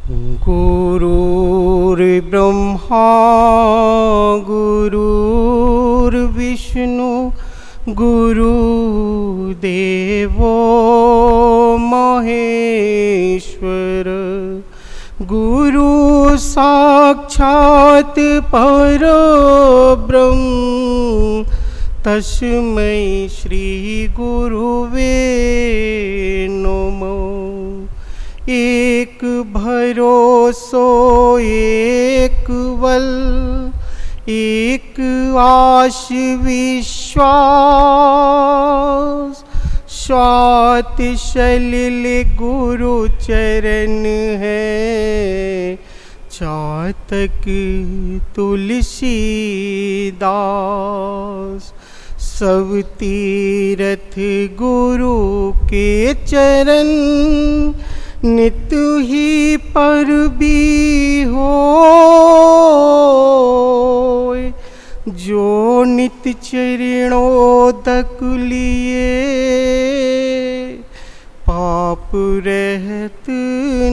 गुरुर्ब्रह्मा गुरुर्विष्णु गुरुदेवो महेश्वर गुरु साक्षात् परब्रह्म तस्मै श्री गुरुवे नमो। एक भरोसो एक बल एक आश विश्वास स्वात सलिल गुरु चरण है चातक तुलसीदास। सब तीरथ गुरु के चरण नित ही पर भी हो। जो नित चरणोदक लिए पाप रहत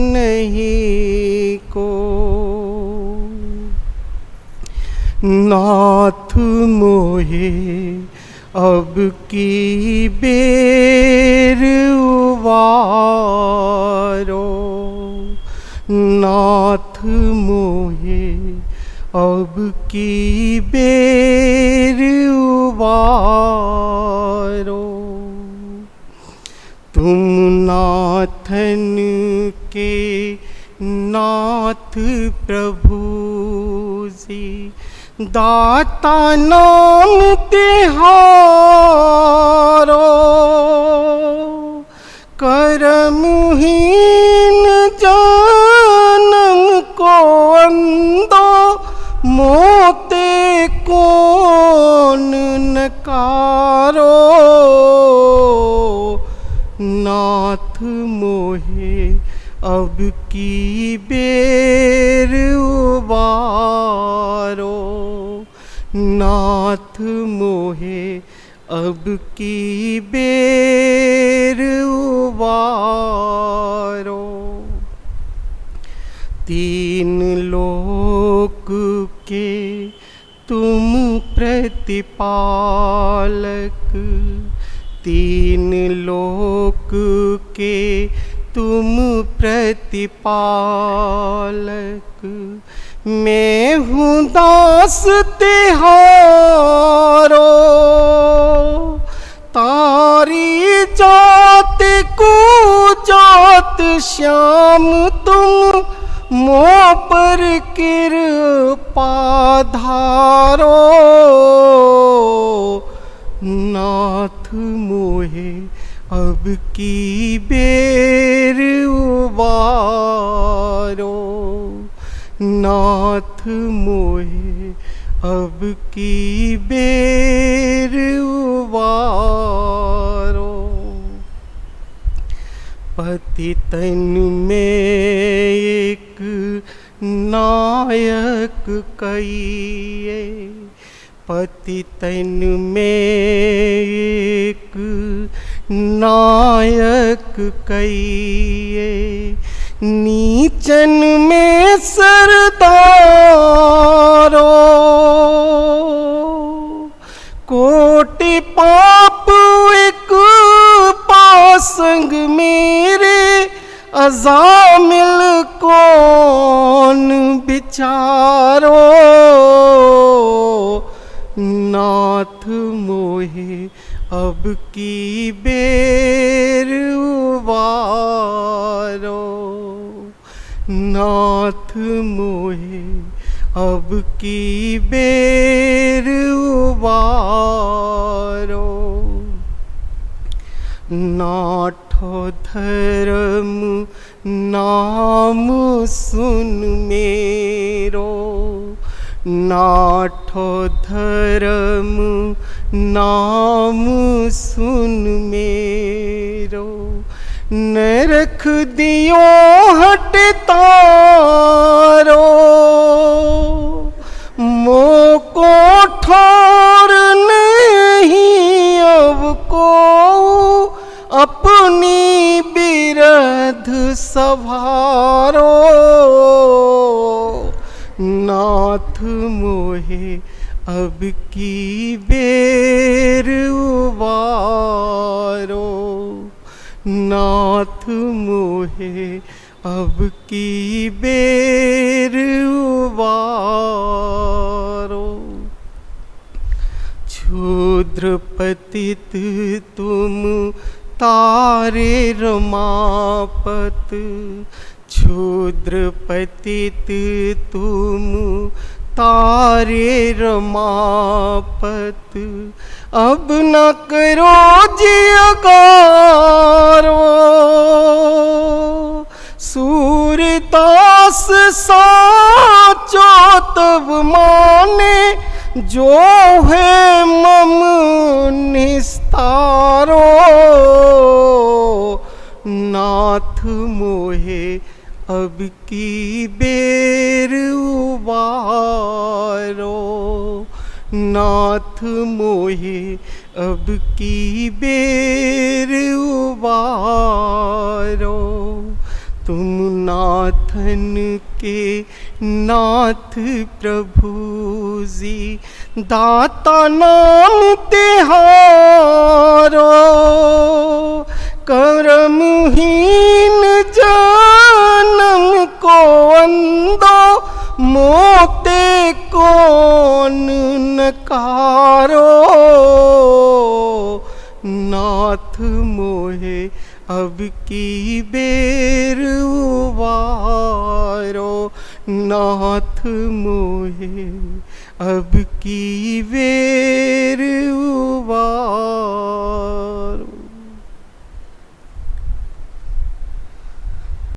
नहीं को। नाथ मोहे अब की बेर उबारो। नाथ मोहे अब की बेर उबारो। तुम नाथन के नाथ प्रभु जी दाता नाम तिहारो। कर्महीन जन्म को अंधो मोते कौन नकारो। नाथ मोहे अब की बेर उबारो। नाथ मोहे अब की बेर उबारो। तीन लोक के तुम प्रतिपालक। तीन लोक के तुम प्रतिपालक। मैं हूँ दास तिहारो। तारी जात को जात श्याम तुम मो पर कृपा धारो। नाथ मोहे अब की बेर उबारो। नाथ मोहे अब की बेर उबारो। पतितन में एक नायक कहिए। पतितन में एक नायक कहिए। नीचन में सरदारो। कोटि पाप एक पासंग मेरे अजामिल कौन बिचारो। नाथ मोहे अब की बेर उबारो। नाथ मोहे अब की बेर उबारो। नाठो धर्म नाम सुन मेरो। नाठो धर्म नाम सुन मेरो। नरख दियो हट तारो। मोको ठोर नहीं अब को अपनी बिरध सभारो। नाथ मोहे अब की बेर उबारो, नाथ मोहे अब की बेर उबारो। क्षुद्र पतित तुम तारे रमापत, क्षुद्र पतित तुम तारे रमापत, अब न करो जियगारो। सूरदास साचो तब माने, जो है मम निस्तारो। नाथ मोहे अब की बेर उबारो, नाथ मोहे अब की बेर उबारो। तुम नाथन के नाथ प्रभु जी, दाता नाम तिहारो। कर्महीन जन्म को अंदो, मोते कौन नकारो। नाथ मोहे अब की बेर उबारो, नाथ मोहे अब की बेर उबारो।